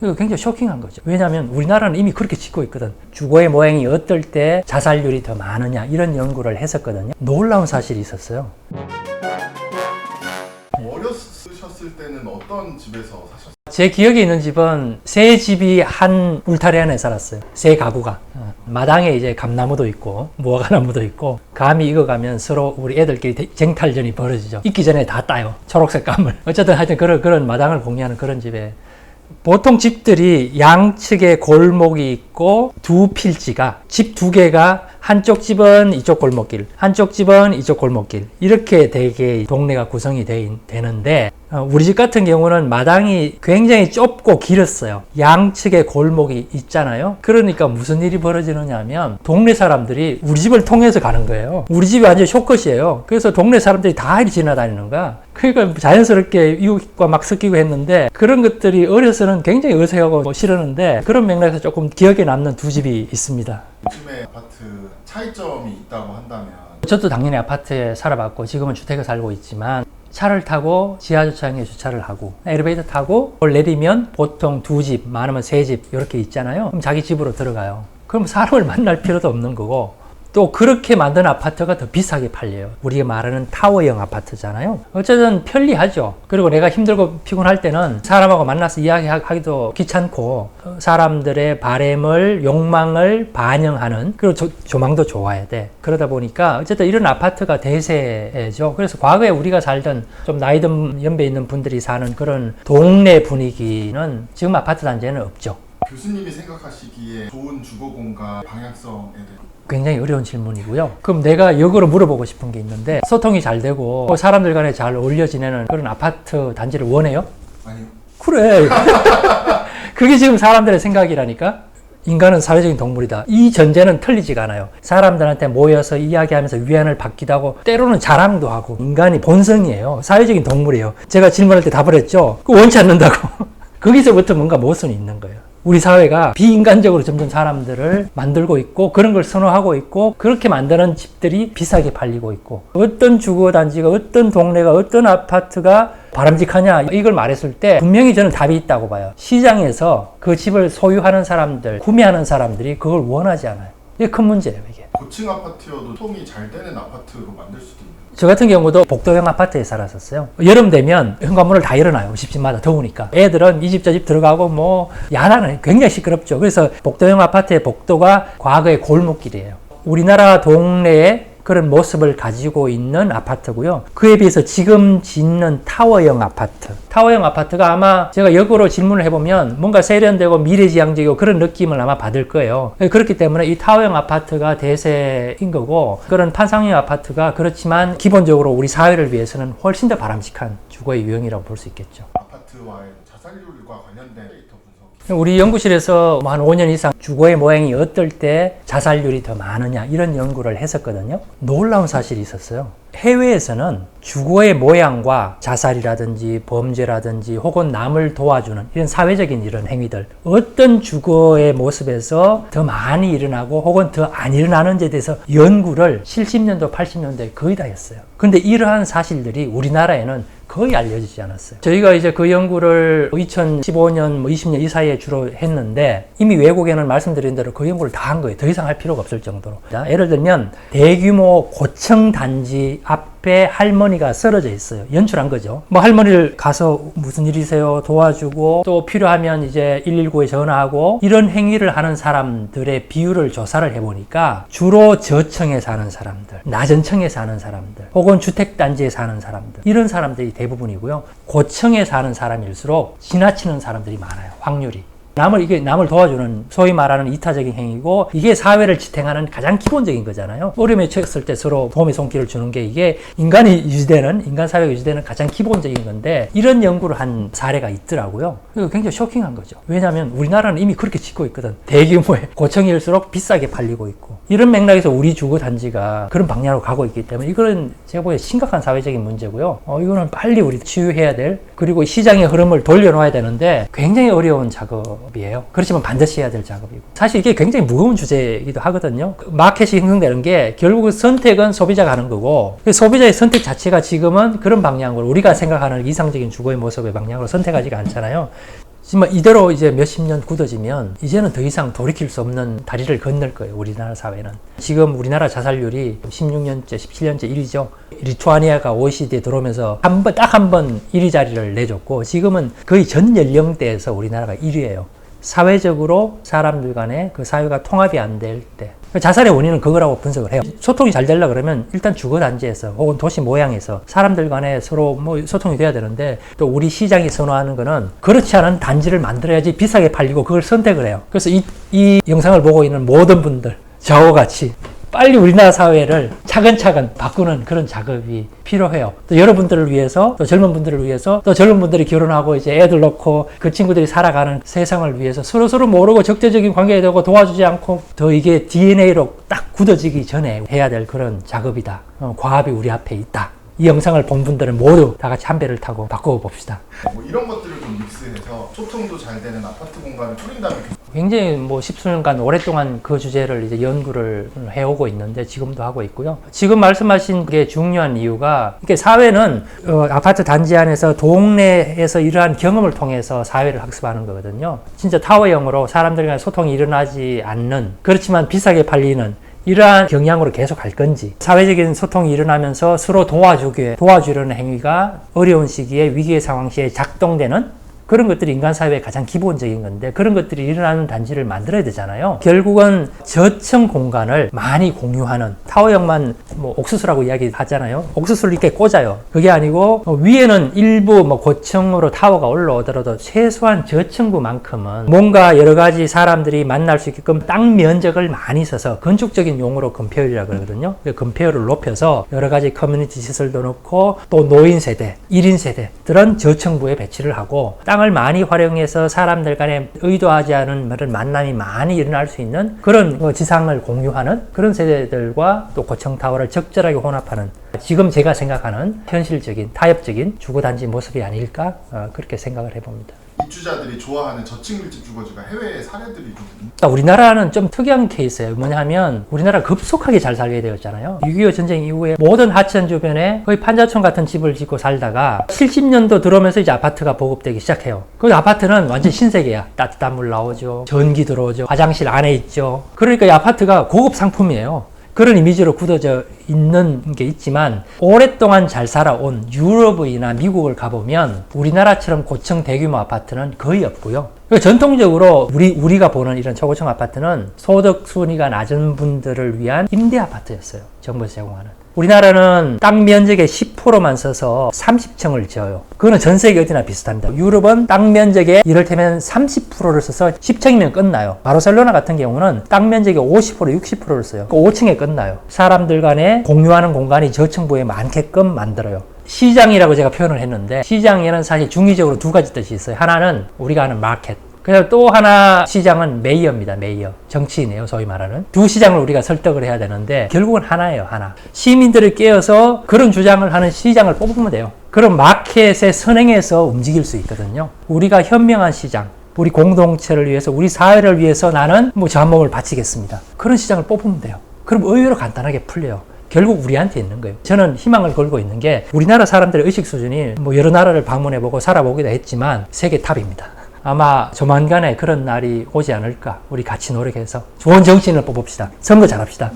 이거 굉장히 쇼킹한 거죠. 왜냐하면 우리나라는 이미 그렇게 짓고 있거든. 주거의 모양이 어떨 때 자살률이 더 많으냐 이런 연구를 했었거든요. 놀라운 사실이 있었어요. 어렸을 때는 어떤 집에서 사셨어요? 제 기억에 있는 집은 세 집이 한 울타리 안에 살았어요. 세 가구가. 마당에 이제 감나무도 있고 무화과나무도 있고 감이 익어가면 서로 우리 애들끼리 쟁탈전이 벌어지죠. 익기 전에 다 따요. 초록색 감을. 어쨌든 하여튼 그런 마당을 공유하는 그런 집에 보통 집들이 양측에 골목이 있고 두 필지가 집 두 개가 한쪽 집은 이쪽 골목길, 한쪽 집은 이쪽 골목길 이렇게 되게 동네가 구성이 되는데 우리 집 같은 경우는 마당이 굉장히 좁고 길었어요. 양측에 골목이 있잖아요. 그러니까 무슨 일이 벌어지느냐 하면 동네 사람들이 우리 집을 통해서 가는 거예요. 우리 집이 완전 쇼컷이에요. 그래서 동네 사람들이 다 이리 지나다니는 거야. 그러니까 자연스럽게 이웃과 막 섞이고 했는데 그런 것들이 어려서는 굉장히 어색하고 싫었는데 그런 맥락에서 조금 기억에 남는 두 집이 있습니다. 요즘에 아파트 차이점이 있다고 한다면? 저도 당연히 아파트에 살아봤고 지금은 주택에 살고 있지만 차를 타고 지하주차장에 주차를 하고 엘리베이터 타고 내리면 보통 두 집, 많으면 세 집 이렇게 있잖아요. 그럼 자기 집으로 들어가요. 그럼 사람을 만날 필요도 없는 거고 또 그렇게 만든 아파트가 더 비싸게 팔려요. 우리가 말하는 타워형 아파트잖아요. 어쨌든 편리하죠. 그리고 내가 힘들고 피곤할 때는 사람하고 만나서 이야기하기도 귀찮고 사람들의 바램을 욕망을 반영하는 그리고 조망도 좋아야 돼. 그러다 보니까 어쨌든 이런 아파트가 대세죠. 그래서 과거에 우리가 살던 좀 나이 든 연배 있는 분들이 사는 그런 동네 분위기는 지금 아파트 단지에는 없죠. 교수님이 생각하시기에 좋은 주거 공간 방향성에 대해 굉장히 어려운 질문이고요. 그럼 내가 역으로 물어보고 싶은 게 있는데 소통이 잘 되고 사람들 간에 잘 어울려 지내는 그런 아파트 단지를 원해요? 아니요. 그래. 그게 지금 사람들의 생각이라니까. 인간은 사회적인 동물이다. 이 전제는 틀리지가 않아요. 사람들한테 모여서 이야기하면서 위안을 받기도 하고 때로는 자랑도 하고 인간이 본성이에요. 사회적인 동물이에요. 제가 질문할 때 답을 했죠. 그거 원치 않는다고. 거기서부터 뭔가 모순이 있는 거예요. 우리 사회가 비인간적으로 점점 사람들을 만들고 있고 그런 걸 선호하고 있고 그렇게 만드는 집들이 비싸게 팔리고 있고 어떤 주거단지가 어떤 동네가 어떤 아파트가 바람직하냐 이걸 말했을 때 분명히 저는 답이 있다고 봐요. 시장에서 그 집을 소유하는 사람들, 구매하는 사람들이 그걸 원하지 않아요. 이게 큰 문제예요. 이게. 고층 아파트여도 통이 잘 되는 아파트로 만들 수도 있는. 저 같은 경우도 복도형 아파트에 살았었어요. 여름 되면 현관문을 다 열어놔요. 집집마다 더우니까. 애들은 이 집 저 집 들어가고 뭐 야단은 굉장히 시끄럽죠. 그래서 복도형 아파트의 복도가 과거의 골목길이에요. 우리나라 동네에 그런 모습을 가지고 있는 아파트고요. 그에 비해서 지금 짓는 타워형 아파트. 타워형 아파트가 아마 제가 역으로 질문을 해보면 뭔가 세련되고 미래지향적이고 그런 느낌을 아마 받을 거예요. 그렇기 때문에 이 타워형 아파트가 대세인 거고 그런 판상형 아파트가 그렇지만 기본적으로 우리 사회를 위해서는 훨씬 더 바람직한 주거의 유형이라고 볼 수 있겠죠. 아파트와의 자살률과 관련된 데이터 분석. 우리 연구실에서 한 5년 이상 주거의 모양이 어떨 때 자살률이 더 많으냐 이런 연구를 했었거든요. 놀라운 사실이 있었어요. 해외에서는 주거의 모양과 자살이라든지 범죄라든지 혹은 남을 도와주는 이런 사회적인 이런 행위들 어떤 주거의 모습에서 더 많이 일어나고 혹은 더 안 일어나는지에 대해서 연구를 70년도 80년대에 거의 다 했어요. 근데 이러한 사실들이 우리나라에는 거의 알려지지 않았어요. 저희가 이제 그 연구를 2015년, 20년 이 사이에 주로 했는데 이미 외국에는 말씀드린 대로 그 연구를 다 한 거예요. 더 이상 할 필요가 없을 정도로. 예를 들면 대규모 고층 단지 앞에 할머니가 쓰러져 있어요. 연출한 거죠. 뭐 할머니를 가서 무슨 일이세요? 도와주고 또 필요하면 이제 119에 전화하고 이런 행위를 하는 사람들의 비율을 조사를 해보니까 주로 저층에 사는 사람들, 낮은 층에 사는 사람들 혹은 주택단지에 사는 사람들 이런 사람들이 대부분이고요. 고층에 사는 사람일수록 지나치는 사람들이 많아요. 확률이. 남을 도와주는 소위 말하는 이타적인 행위고 이게 사회를 지탱하는 가장 기본적인 거잖아요. 어려움에 처했을 때 서로 도움의 손길을 주는 게 이게 인간 사회가 유지되는 가장 기본적인 건데 이런 연구를 한 사례가 있더라고요. 이거 굉장히 쇼킹한 거죠. 왜냐하면 우리나라는 이미 그렇게 짓고 있거든. 대규모의 고층일수록 비싸게 팔리고 있고 이런 맥락에서 우리 주거 단지가 그런 방향으로 가고 있기 때문에 이거는 제가 보기에 심각한 사회적인 문제고요. 이거는 빨리 우리 치유해야 될 그리고 시장의 흐름을 돌려놓아야 되는데 굉장히 어려운 작업이에요. 그렇지만 반드시 해야 될 작업이고 사실 이게 굉장히 무거운 주제이기도 하거든요. 마켓이 형성되는 게 결국 선택은 소비자가 하는 거고 소비자의 선택 자체가 지금은 그런 방향으로 우리가 생각하는 이상적인 주거의 모습의 방향으로 선택하지가 않잖아요. 지금 이대로 이제 몇십 년 굳어지면 이제는 더 이상 돌이킬 수 없는 다리를 건널 거예요. 우리나라 사회는. 지금 우리나라 자살률이 16년째, 17년째 1위죠. 리투아니아가 OECD에 들어오면서 딱 한 번 1위 자리를 내줬고 지금은 거의 전 연령대에서 우리나라가 1위예요. 사회적으로 사람들 간에 그 사회가 통합이 안 될 때. 자살의 원인은 그거라고 분석을 해요. 소통이 잘 되려고 그러면 일단 주거단지에서 혹은 도시 모양에서 사람들 간에 서로 뭐 소통이 돼야 되는데 또 우리 시장이 선호하는 거는 그렇지 않은 단지를 만들어야지 비싸게 팔리고 그걸 선택을 해요. 그래서 이 영상을 보고 있는 모든 분들 저와 같이 빨리 우리나라 사회를 차근차근 바꾸는 그런 작업이 필요해요. 또 여러분들을 위해서, 또 젊은 분들을 위해서, 또 젊은 분들이 결혼하고 이제 애들 낳고 그 친구들이 살아가는 세상을 위해서 서로 모르고 적대적인 관계가 되고 도와주지 않고 더 이게 DNA로 딱 굳어지기 전에 해야 될 그런 작업이다. 과업이 우리 앞에 있다. 이 영상을 본 분들은 모두 다 같이 한 배를 타고 바꿔 봅시다. 뭐 이런 것들을 좀 믹스해서 소통도 잘 되는 아파트 공간을 꾸린다면 굉장히 뭐 십수년간 오랫동안 그 주제를 이제 연구를 해오고 있는데 지금도 하고 있고요. 지금 말씀하신 게 중요한 이유가 이게 사회는 아파트 단지 안에서 동네에서 이러한 경험을 통해서 사회를 학습하는 거거든요. 진짜 타워형으로 사람들 간의 소통이 일어나지 않는 그렇지만 비싸게 팔리는 이러한 경향으로 계속 갈 건지 사회적인 소통이 일어나면서 서로 도와주려는 행위가 어려운 시기에 위기의 상황 시에 작동되는 그런 것들이 인간 사회의 가장 기본적인 건데 그런 것들이 일어나는 단지를 만들어야 되잖아요. 결국은 저층 공간을 많이 공유하는 타워형만 뭐 옥수수라고 이야기하잖아요. 옥수수를 이렇게 꽂아요. 그게 아니고 위에는 일부 뭐 고층으로 타워가 올라오더라도 최소한 저층부만큼은 뭔가 여러 가지 사람들이 만날 수 있게끔 땅 면적을 많이 써서 건축적인 용어로 건폐율이라고 그러거든요. 건폐율을 높여서 여러 가지 커뮤니티 시설도 넣고 또 노인 세대, 1인 세대들은 저층부에 배치를 하고 땅을 많이 활용해서 사람들 간에 의도하지 않은 만남이 많이 일어날 수 있는 그런 지상을 공유하는 그런 세대들과 또 고층 타워를 적절하게 혼합하는 지금 제가 생각하는 현실적인 타협적인 주거단지 모습이 아닐까 그렇게 생각을 해봅니다. 입주자들이 좋아하는 저층 밀집 주거지가 해외의 사례들이 있거든요. 우리나라는 좀 특이한 케이스예요. 뭐냐면 우리나라가 급속하게 잘 살게 되었잖아요. 6.25 전쟁 이후에 모든 하천 주변에 거의 판자촌 같은 집을 짓고 살다가 70년도 들어오면서 이제 아파트가 보급되기 시작해요. 그 아파트는 완전 신세계야. 따뜻한 물 나오죠. 전기 들어오죠. 화장실 안에 있죠. 그러니까 이 아파트가 고급 상품이에요. 그런 이미지로 굳어져 있는 게 있지만 오랫동안 잘 살아온 유럽이나 미국을 가보면 우리나라처럼 고층 대규모 아파트는 거의 없고요. 전통적으로 우리가 보는 이런 초고층 아파트는 소득 순위가 낮은 분들을 위한 임대 아파트였어요. 정부에서 제공하는. 우리나라는 땅 면적의 10%만 써서 30층을 지어요. 그거는 전 세계 어디나 비슷합니다. 유럽은 땅 면적의 이를테면 30%를 써서 10층이면 끝나요. 바르셀로나 같은 경우는 땅 면적의 50%, 60%를 써요. 그 5층에 끝나요. 사람들 간에 공유하는 공간이 저층부에 많게끔 만들어요. 시장이라고 제가 표현을 했는데 시장에는 사실 중의적으로 두 가지 뜻이 있어요. 하나는 우리가 아는 마켓. 그래서 또 하나 시장은 메이어입니다. 메이어. 정치인이에요. 소위 말하는. 두 시장을 우리가 설득을 해야 되는데 결국은 하나예요. 하나. 시민들을 깨어서 그런 주장을 하는 시장을 뽑으면 돼요. 그럼 마켓의 선행에서 움직일 수 있거든요. 우리가 현명한 시장, 우리 공동체를 위해서, 우리 사회를 위해서 나는 뭐 저 한 몸을 바치겠습니다. 그런 시장을 뽑으면 돼요. 그럼 의외로 간단하게 풀려요. 결국 우리한테 있는 거예요. 저는 희망을 걸고 있는 게 우리나라 사람들의 의식 수준이 뭐 여러 나라를 방문해보고 살아보기도 했지만 세계 탑입니다. 아마 조만간에 그런 날이 오지 않을까. 우리 같이 노력해서 좋은 정치인을 뽑읍시다. 선거 잘합시다.